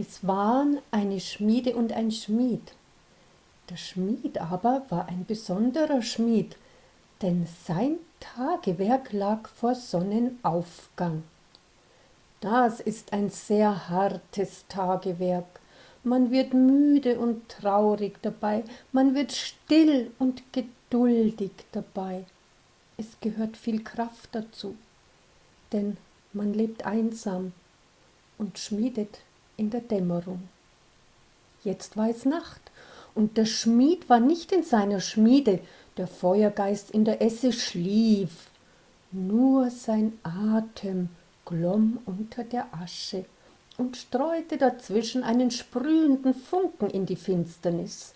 Es waren eine Schmiede und ein Schmied. Der Schmied aber war ein besonderer Schmied, denn sein Tagewerk lag vor Sonnenaufgang. Das ist ein sehr hartes Tagewerk. Man wird müde und traurig dabei, man wird still und geduldig dabei. Es gehört viel Kraft dazu, denn man lebt einsam und schmiedet in der Dämmerung. Jetzt war es Nacht, und der Schmied war nicht in seiner Schmiede, der Feuergeist in der Esse schlief, nur sein Atem glomm unter der Asche und streute dazwischen einen sprühenden Funken in die Finsternis.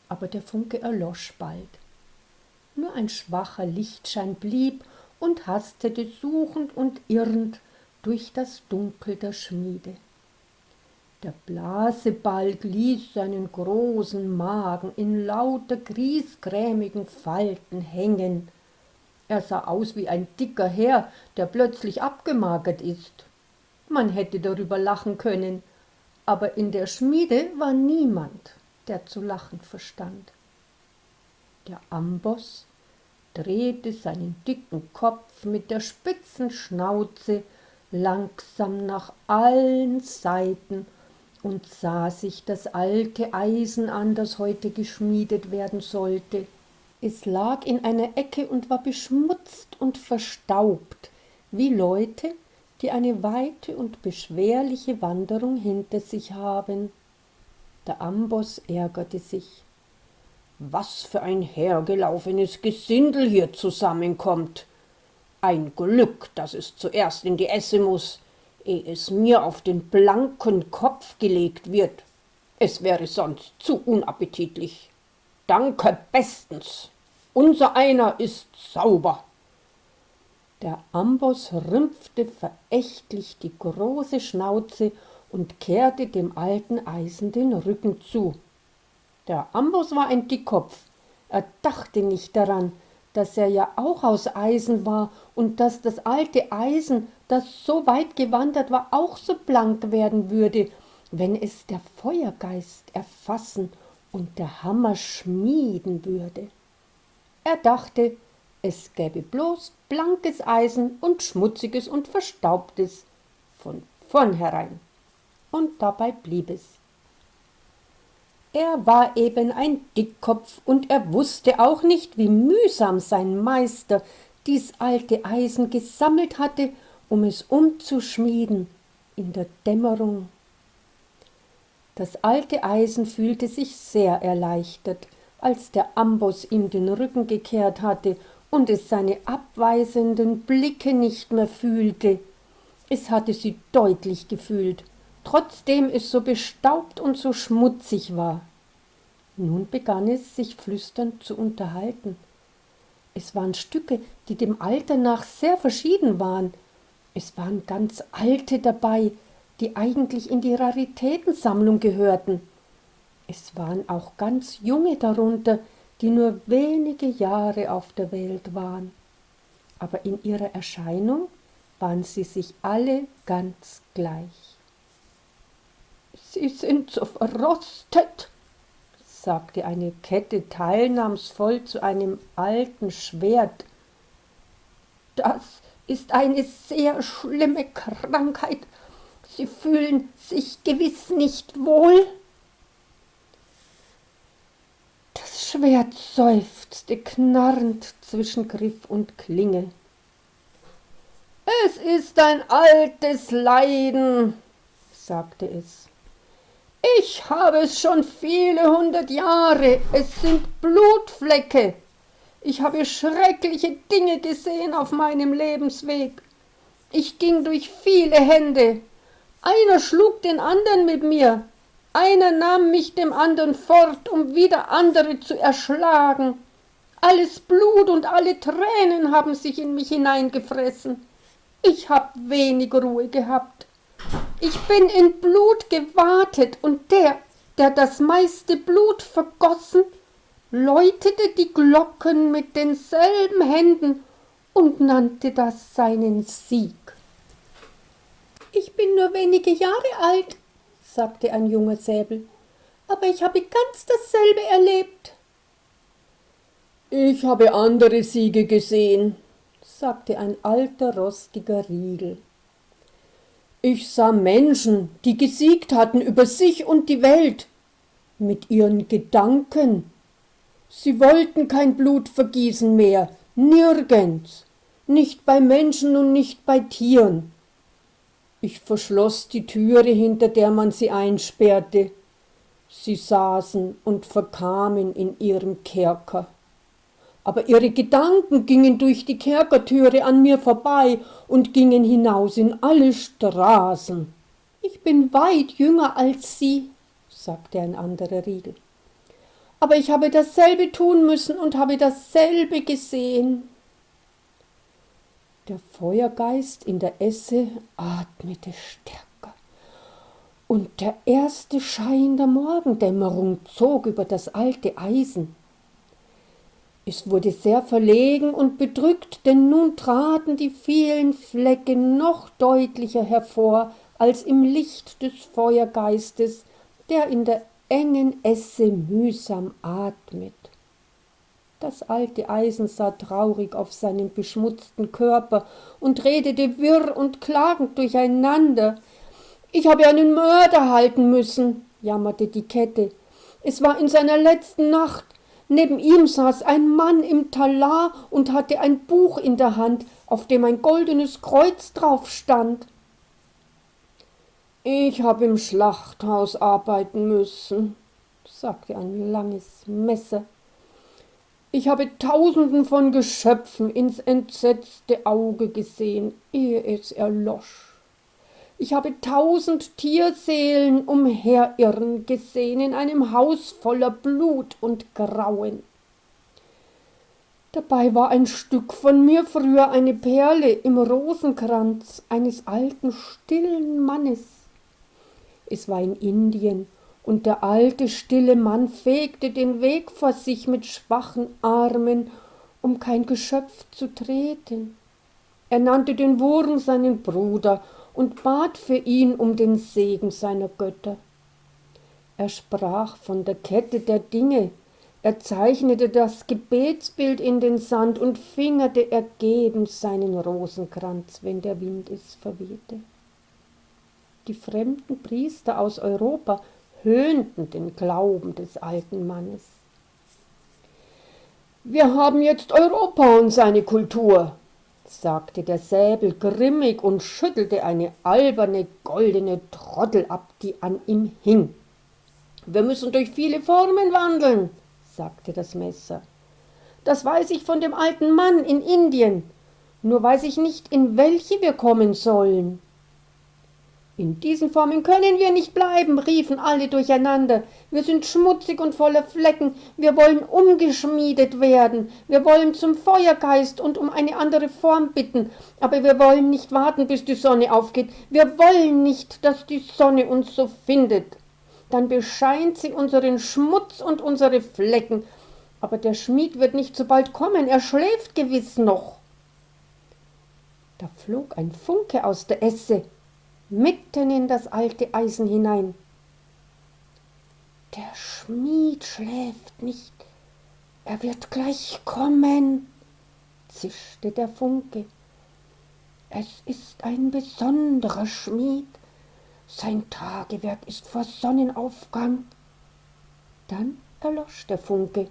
Aber der Funke erlosch bald. Nur ein schwacher Lichtschein blieb und hastete suchend und irrend durch das Dunkel der Schmiede. Der Blasebalg ließ seinen großen Magen in lauter griesgrämigen Falten hängen. Er sah aus wie ein dicker Herr, der plötzlich abgemagert ist. Man hätte darüber lachen können, aber in der Schmiede war niemand, der zu lachen verstand. Der Amboss drehte seinen dicken Kopf mit der spitzen Schnauze langsam nach allen Seiten und sah sich das alte Eisen an, das heute geschmiedet werden sollte. Es lag in einer Ecke und war beschmutzt und verstaubt, wie Leute, die eine weite und beschwerliche Wanderung hinter sich haben. Der Amboss ärgerte sich. Was für ein hergelaufenes Gesindel hier zusammenkommt. Ein Glück, dass es zuerst in die Esse muß, ehe es mir auf den blanken Kopf gelegt wird. Es wäre sonst zu unappetitlich. Danke bestens. Unser einer ist sauber. Der Amboss rümpfte verächtlich die große Schnauze und kehrte dem alten Eisen den Rücken zu. Der Amboss war ein Dickkopf. Er dachte nicht daran, dass er ja auch aus Eisen war und dass das alte Eisen, das so weit gewandert war, auch so blank werden würde, wenn es der Feuergeist erfassen und der Hammer schmieden würde. Er dachte, es gäbe bloß blankes Eisen und schmutziges und verstaubtes von vornherein. Und dabei blieb es. Er war eben ein Dickkopf und er wusste auch nicht, wie mühsam sein Meister dies alte Eisen gesammelt hatte, um es umzuschmieden in der Dämmerung. Das alte Eisen fühlte sich sehr erleichtert, als der Amboss ihm den Rücken gekehrt hatte und es seine abweisenden Blicke nicht mehr fühlte. Es hatte sie deutlich gefühlt, trotzdem es so bestaubt und so schmutzig war. Nun begann es, sich flüsternd zu unterhalten. Es waren Stücke, die dem Alter nach sehr verschieden waren. Es waren ganz alte dabei, die eigentlich in die Raritätensammlung gehörten. Es waren auch ganz junge darunter, die nur wenige Jahre auf der Welt waren. Aber in ihrer Erscheinung waren sie sich alle ganz gleich. »Sie sind so verrostet«, sagte eine Kette teilnahmsvoll zu einem alten Schwert. »Das ist eine sehr schlimme Krankheit. Sie fühlen sich gewiss nicht wohl?« Das Schwert seufzte knarrend zwischen Griff und Klinge. »Es ist ein altes Leiden«, sagte es. »Ich habe es schon viele 100 Jahre. Es sind Blutflecke. Ich habe schreckliche Dinge gesehen auf meinem Lebensweg. Ich ging durch viele Hände. Einer schlug den anderen mit mir. Einer nahm mich dem anderen fort, um wieder andere zu erschlagen. Alles Blut und alle Tränen haben sich in mich hineingefressen. Ich habe wenig Ruhe gehabt. Ich bin in Blut gewatet und der das meiste Blut vergossen, läutete die Glocken mit denselben Händen und nannte das seinen Sieg. »Ich bin nur wenige Jahre alt«, sagte ein junger Säbel, aber ich habe ganz dasselbe erlebt. Ich habe andere Siege gesehen, sagte ein alter, rostiger Riegel. Ich sah Menschen, die gesiegt hatten über sich und die Welt, mit ihren Gedanken. Sie wollten kein Blutvergießen mehr, nirgends, nicht bei Menschen und nicht bei Tieren. Ich verschloss die Türe, hinter der man sie einsperrte. Sie saßen und verkamen in ihrem Kerker. Aber ihre Gedanken gingen durch die Kerkertüre an mir vorbei und gingen hinaus in alle Straßen. Ich bin weit jünger als Sie, sagte ein anderer Riegel. Aber ich habe dasselbe tun müssen und habe dasselbe gesehen. Der Feuergeist in der Esse atmete stärker, und der erste Schein der Morgendämmerung zog über das alte Eisen. Es wurde sehr verlegen und bedrückt, denn nun traten die vielen Flecke noch deutlicher hervor als im Licht des Feuergeistes, der in der engen Esse mühsam atmet. Das alte Eisen sah traurig auf seinen beschmutzten Körper und redete wirr und klagend durcheinander. »Ich habe einen Mörder halten müssen«, jammerte die Kette. »Es war in seiner letzten Nacht. Neben ihm saß ein Mann im Talar und hatte ein Buch in der Hand, auf dem ein goldenes Kreuz drauf stand.« »Ich habe im Schlachthaus arbeiten müssen«, sagte ein langes Messer. »Ich habe Tausenden von Geschöpfen ins entsetzte Auge gesehen, ehe es erlosch. Ich habe 1000 Tierseelen umherirren gesehen in einem Haus voller Blut und Grauen. Dabei war ein Stück von mir früher eine Perle im Rosenkranz eines alten, stillen Mannes. Es war in Indien, und der alte, stille Mann fegte den Weg vor sich mit schwachen Armen, um kein Geschöpf zu treten. Er nannte den Wurm seinen Bruder und bat für ihn um den Segen seiner Götter. Er sprach von der Kette der Dinge, er zeichnete das Gebetsbild in den Sand und fingerte ergebens seinen Rosenkranz, wenn der Wind es verwehte. Die fremden Priester aus Europa höhnten den Glauben des alten Mannes. »Wir haben jetzt Europa und seine Kultur«, sagte der Säbel grimmig und schüttelte eine alberne, goldene Trottel ab, die an ihm hing. »Wir müssen durch viele Formen wandeln«, sagte das Messer. »Das weiß ich von dem alten Mann in Indien, nur weiß ich nicht, in welche wir kommen sollen.« »In diesen Formen können wir nicht bleiben«, riefen alle durcheinander. »Wir sind schmutzig und voller Flecken, wir wollen umgeschmiedet werden, wir wollen zum Feuergeist und um eine andere Form bitten, aber wir wollen nicht warten, bis die Sonne aufgeht, wir wollen nicht, dass die Sonne uns so findet. Dann bescheint sie unseren Schmutz und unsere Flecken, aber der Schmied wird nicht so bald kommen, er schläft gewiss noch.« Da flog ein Funke aus der Esse, mitten in das alte Eisen hinein. »Der Schmied schläft nicht, er wird gleich kommen«, zischte der Funke. »Es ist ein besonderer Schmied, sein Tagewerk ist vor Sonnenaufgang.« Dann erlosch der Funke.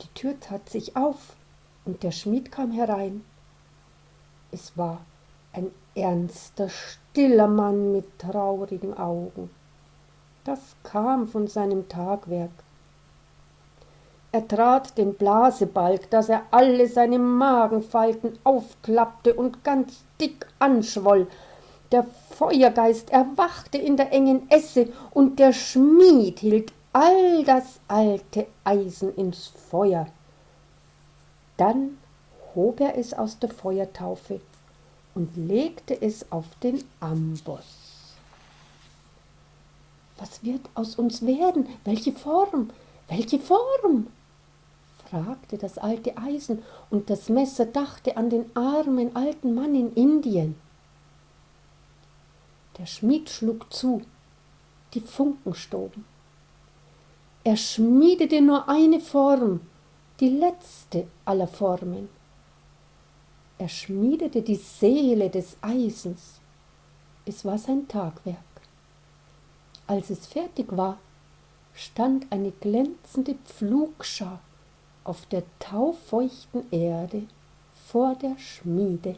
Die Tür tat sich auf und der Schmied kam herein. Es war ein ernster, stiller Mann mit traurigen Augen. Das kam von seinem Tagwerk. Er trat den Blasebalg, dass er alle seine Magenfalten aufklappte und ganz dick anschwoll. Der Feuergeist erwachte in der engen Esse, und der Schmied hielt all das alte Eisen ins Feuer. Dann hob er es aus der Feuertaufe und legte es auf den Amboss. »Was wird aus uns werden? Welche Form? Welche Form?« fragte das alte Eisen, und das Messer dachte an den armen alten Mann in Indien. Der Schmied schlug zu die Funken stoben. Er schmiedete nur eine Form, die letzte aller Formen. Er schmiedete die Seele des Eisens. Es war sein Tagwerk. Als es fertig war, stand eine glänzende Pflugschar auf der taufeuchten Erde vor der Schmiede.